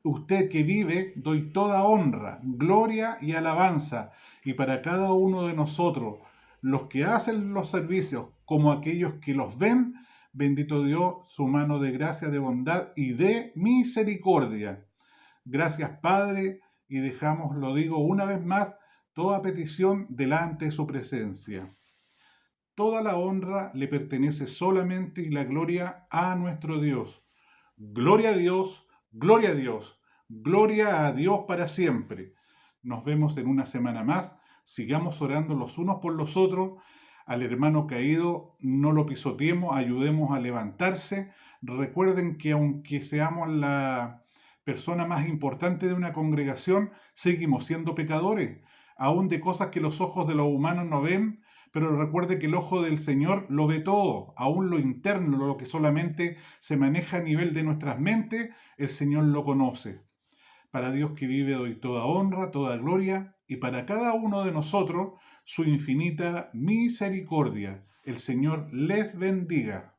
usted que vive, doy toda honra, gloria y alabanza, y para cada uno de nosotros, los que hacen los servicios como aquellos que los ven, bendito Dios, su mano de gracia, de bondad y de misericordia. Gracias, Padre, y dejamos, lo digo una vez más, toda petición delante de su presencia. Toda la honra le pertenece solamente y la gloria a nuestro Dios. Gloria a Dios, gloria a Dios, gloria a Dios para siempre. Nos vemos en una semana más, Sigamos orando los unos por los otros. Al hermano caído no lo pisoteemos, ayudemos a levantarse. Recuerden que aunque seamos la persona más importante de una congregación, seguimos siendo pecadores, aún de cosas que los ojos de los humanos no ven, pero recuerde que el ojo del Señor lo ve todo, aún lo interno, lo que solamente se maneja a nivel de nuestras mentes, el Señor lo conoce. Para Dios que vive doy toda honra, toda gloria, y para cada uno de nosotros su infinita misericordia. El Señor les bendiga.